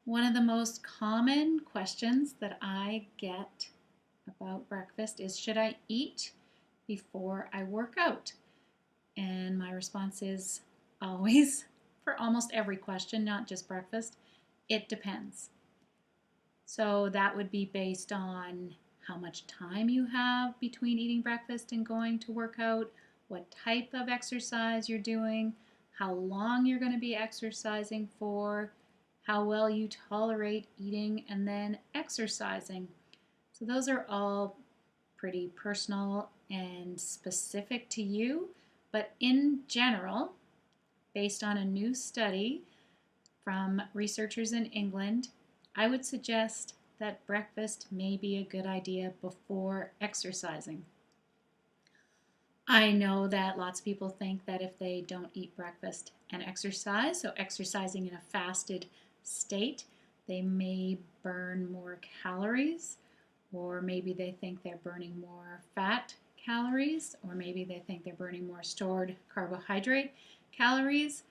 One of the most common questions that I get about breakfast is, should I eat before I work out? And my response is always, for almost every question, not just breakfast, it depends. So that would be based on how much time you have between eating breakfast and going to work out, what type of exercise you're doing, how long you're going to be exercising for, how well you tolerate eating and then exercising. So those are all pretty personal and specific to you, but in general, based on a new study from researchers in England, I would suggest that breakfast may be a good idea before exercising. I know that lots of people think that if they don't eat breakfast and exercise, so exercising in a fasted state, they may burn more calories, or maybe they think they're burning more fat calories, or maybe they think they're burning more stored carbohydrate calories.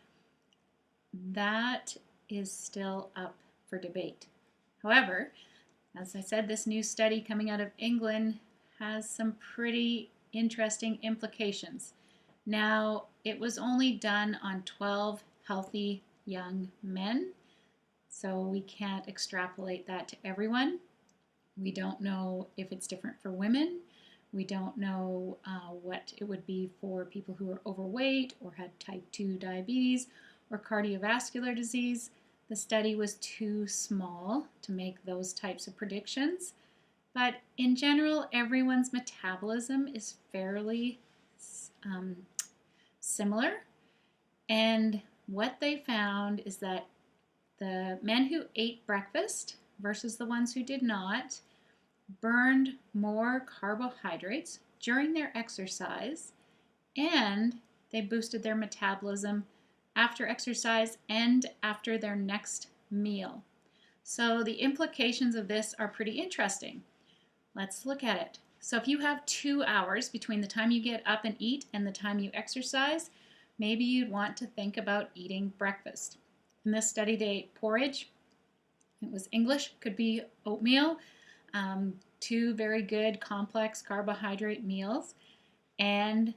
That is still up for debate. However, as I said, this new study coming out of England has some pretty interesting implications. Now, it was only done on 12 healthy young men, so we can't extrapolate that to everyone. We don't know if it's different for women. We don't know what it would be for people who are overweight or had type 2 diabetes or cardiovascular disease. The study was too small to make those types of predictions. But in general, everyone's metabolism is fairly um, similar. And what they found is that the men who ate breakfast versus the ones who did not burned more carbohydrates during their exercise, and they boosted their metabolism after exercise and after their next meal. So the implications of this are pretty interesting. Let's look at it. So if you have 2 hours between the time you get up and eat and the time you exercise, maybe you'd want to think about eating breakfast. In this study, they ate porridge. It was English, could be oatmeal, two very good complex carbohydrate meals. And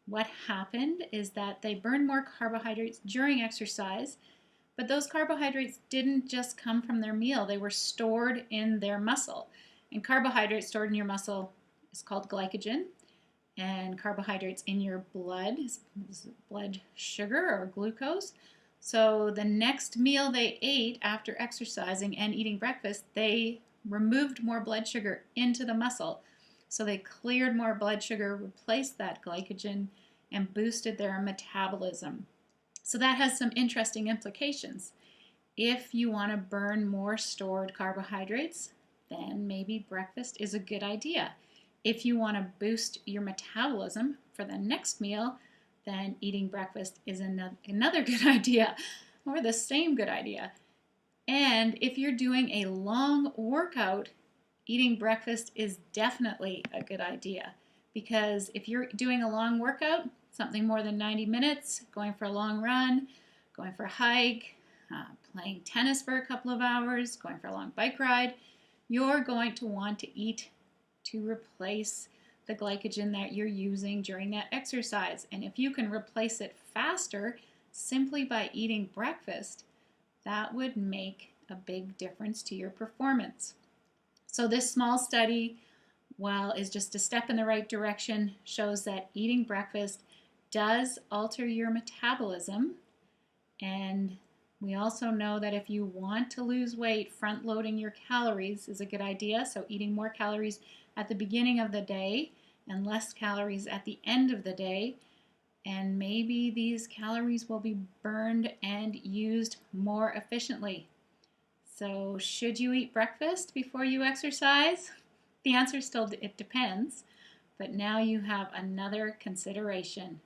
what happened is that they burned more carbohydrates during exercise, but those carbohydrates didn't just come from their meal, they were stored in their muscle. And carbohydrates stored in your muscle is called glycogen, and carbohydrates in your blood is blood sugar or glucose. So the next meal they ate after exercising and eating breakfast, they removed more blood sugar into the muscle. So they cleared more blood sugar, replaced that glycogen, and boosted their metabolism. So that has some interesting implications. If you want to burn more stored carbohydrates, then maybe breakfast is a good idea. If you want to boost your metabolism for the next meal, then eating breakfast is another good idea, or the same good idea. And if you're doing a long workout, eating breakfast is definitely a good idea, because if you're doing a long workout, something more than 90 minutes, going for a long run, going for a hike, playing tennis for a couple of hours, going for a long bike ride, you're going to want to eat to replace the glycogen that you're using during that exercise. And if you can replace it faster simply by eating breakfast, that would make a big difference to your performance. So this small study, while is just a step in the right direction, shows that eating breakfast does alter your metabolism. And we also know that if you want to lose weight, front loading your calories is a good idea. So eating more calories at the beginning of the day and less calories at the end of the day. And maybe these calories will be burned and used more efficiently. So should you eat breakfast before you exercise? The answer is still it depends, but now you have another consideration.